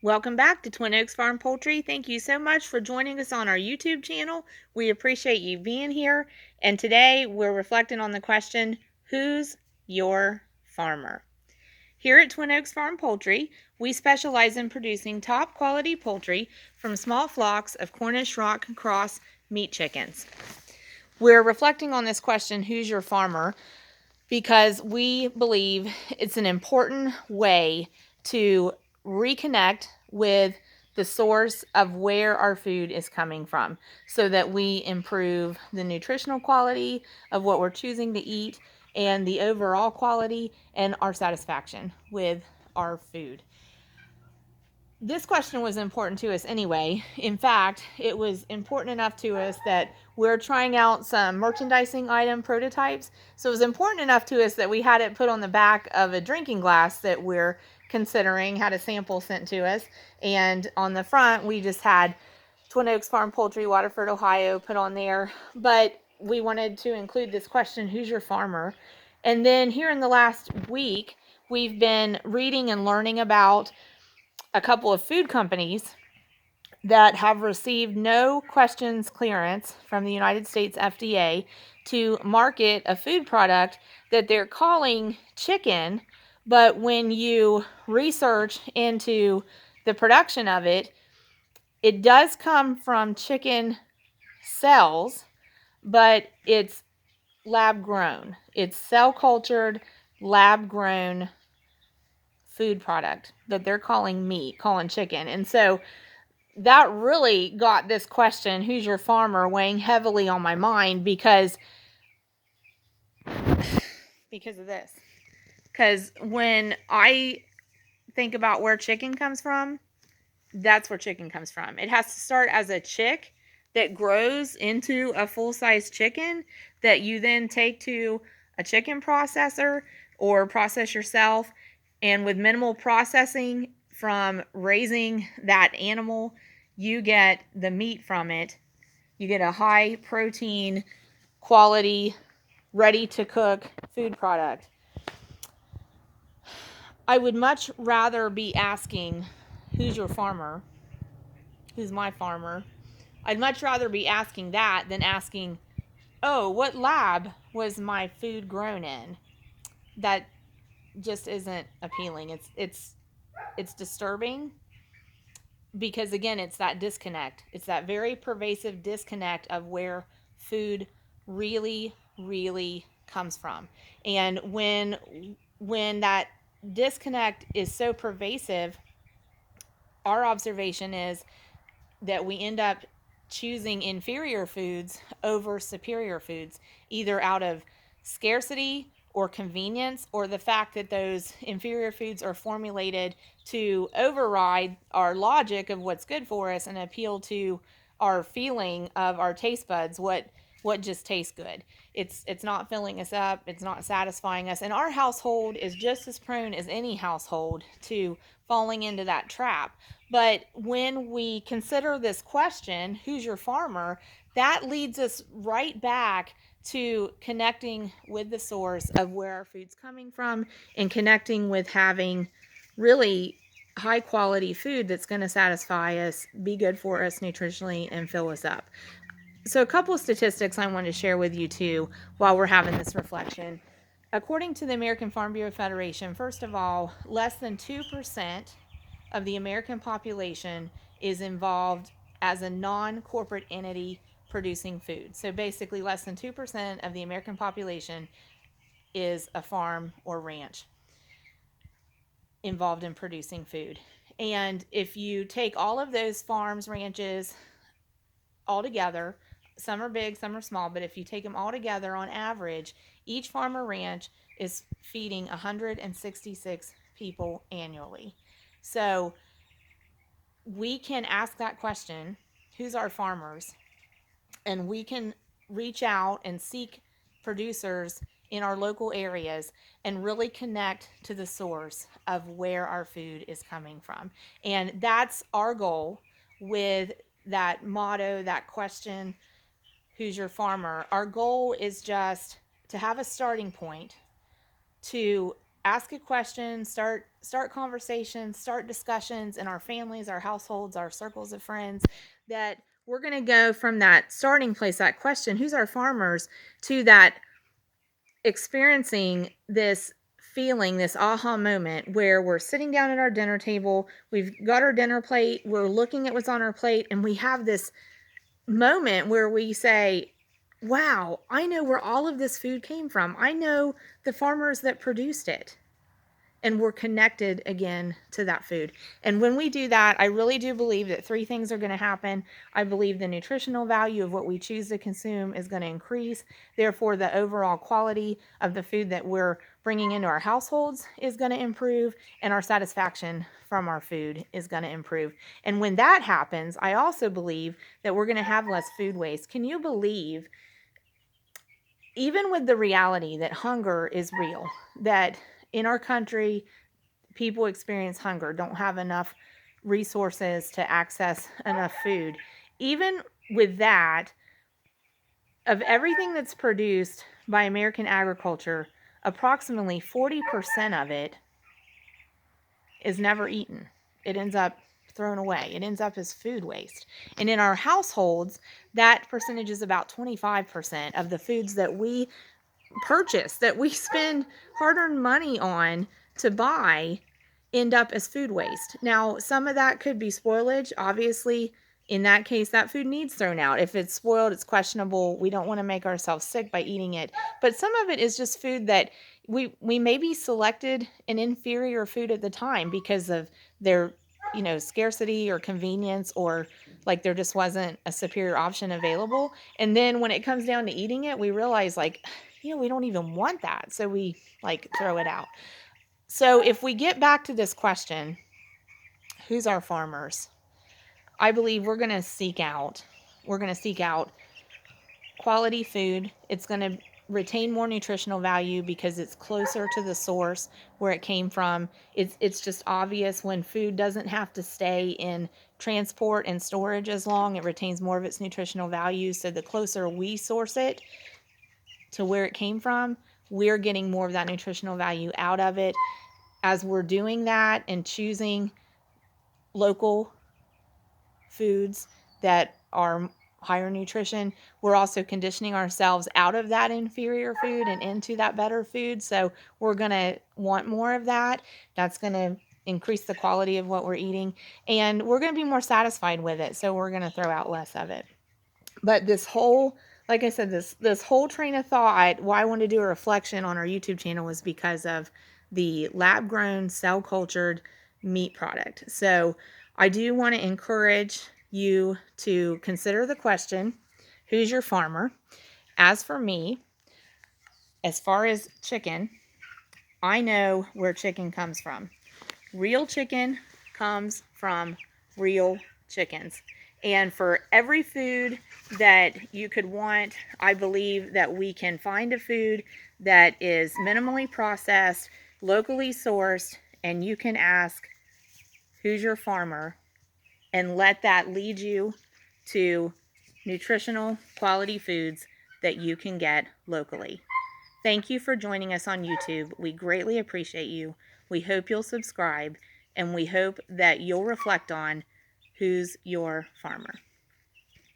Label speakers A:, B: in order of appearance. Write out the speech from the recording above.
A: Welcome back to Twin Oaks Farm Poultry. Thank you so much for joining us on our YouTube channel. We appreciate you being here. And today we're reflecting on the question, who's your farmer? Here at Twin Oaks Farm Poultry, we specialize in producing top quality poultry from small flocks of Cornish Rock Cross meat chickens. We're reflecting on this question, who's your farmer? Because we believe it's an important way to reconnect with the source of where our food is coming from so that we improve the nutritional quality of what we're choosing to eat and the overall quality and our satisfaction with our food. This question was important to us anyway. In fact, it was important enough to us that we're trying out some merchandising item prototypes. So it was important enough to us that we had it put on the back of a drinking glass that we're considering, had a sample sent to us. And on the front, we just had Twin Oaks Farm Poultry, Waterford, Ohio put on there. But we wanted to include this question, who's your farmer? And then here in the last week, we've been reading and learning about a couple of food companies that have received no questions clearance from the United States FDA to market a food product that they're calling chicken, but when you research into the production of it, it does come from chicken cells, but it's lab grown. It's cell cultured, lab grown food product that they're calling meat, calling chicken. And so that really got this question, who's your farmer, weighing heavily on my mind because of this. Because when I think about where chicken comes from, that's where chicken comes from. It has to start as a chick that grows into a full-size chicken that you then take to a chicken processor or process yourself. And with minimal processing from raising that animal, you get the meat from it. You get a high protein, quality, ready to cook food product. I would much rather be asking, who's your farmer? Who's my farmer? I'd much rather be asking that than asking, oh, what lab was my food grown in? That just isn't appealing. It's disturbing because again, it's that disconnect. It's that very pervasive disconnect of where food really, really comes from. And when that disconnect is so pervasive, our observation is that we end up choosing inferior foods over superior foods, either out of scarcity or convenience, or the fact that those inferior foods are formulated to override our logic of what's good for us and appeal to our feeling of our taste buds, what just tastes good. It's not filling us up, it's not satisfying us, and our household is just as prone as any household to falling into that trap. But when we consider this question, who's your farmer, that leads us right back to connecting with the source of where our food's coming from and connecting with having really high quality food that's going to satisfy us, be good for us nutritionally, and fill us up. So a couple of statistics I want to share with you too while we're having this reflection. According to the American Farm Bureau Federation, first of all, less than 2% of the American population is involved as a non-corporate entity producing food. So basically less than 2% of the American population is a farm or ranch involved in producing food. And if you take all of those farms, ranches all together, some are big, some are small, but if you take them all together on average, each farm or ranch is feeding 166 people annually. So we can ask that question, who's our farmers? And we can reach out and seek producers in our local areas and really connect to the source of where our food is coming from. And that's our goal with that motto, that question, who's your farmer? Our goal is just to have a starting point, to ask a question, start start conversations, start discussions in our families, our households, our circles of friends, that we're going to go from that starting place, that question, who's our farmers, to that experiencing this feeling, this aha moment where we're sitting down at our dinner table, we've got our dinner plate, we're looking at what's on our plate, and we have this moment where we say, wow, I know where all of this food came from. I know the farmers that produced it. And we're connected again to that food. And when we do that, I really do believe that three things are going to happen. I believe the nutritional value of what we choose to consume is going to increase. Therefore, the overall quality of the food that we're bringing into our households is going to improve, and our satisfaction from our food is going to improve. And when that happens, I also believe that we're going to have less food waste. Can you believe, even with the reality that hunger is real, that in our country, people experience hunger, don't have enough resources to access enough food. Even with that, of everything that's produced by American agriculture, approximately 40% of it is never eaten. It ends up thrown away. It ends up as food waste. And in our households, that percentage is about 25% of the foods that we purchase, that we spend hard-earned money on to buy, end up as food waste. Now, some of that could be spoilage. Obviously, in that case, that food needs thrown out. If it's spoiled, it's questionable. We don't want to make ourselves sick by eating it. But some of it is just food that we maybe selected an inferior food at the time because of their, scarcity or convenience, or like there just wasn't a superior option available. And then when it comes down to eating it, we realize we don't even want that. So we throw it out. So if we get back to this question, who's our farmers? I believe we're going to seek out quality food. It's going to retain more nutritional value because it's closer to the source where it came from. It's just obvious when food doesn't have to stay in transport and storage as long, it retains more of its nutritional value. So the closer we source it to where it came from, we're getting more of that nutritional value out of it. As we're doing that and choosing local foods that are higher nutrition, we're also conditioning ourselves out of that inferior food and into that better food. So we're going to want more of that. That's going to increase the quality of what we're eating, and we're going to be more satisfied with it. So we're going to throw out less of it. But this whole, like I said, this whole train of thought, why I wanted to do a reflection on our YouTube channel was because of the lab-grown, cell-cultured meat product. So I do want to encourage you to consider the question, who's your farmer? As for me, as far as chicken, I know where chicken comes from. Real chicken comes from real chickens. And for every food that you could want, I believe that we can find a food that is minimally processed, locally sourced, and you can ask, who's your farmer? And let that lead you to nutritional quality foods that you can get locally. Thank you for joining us on YouTube. We greatly appreciate you. We hope you'll subscribe, and we hope that you'll reflect on who's your farmer.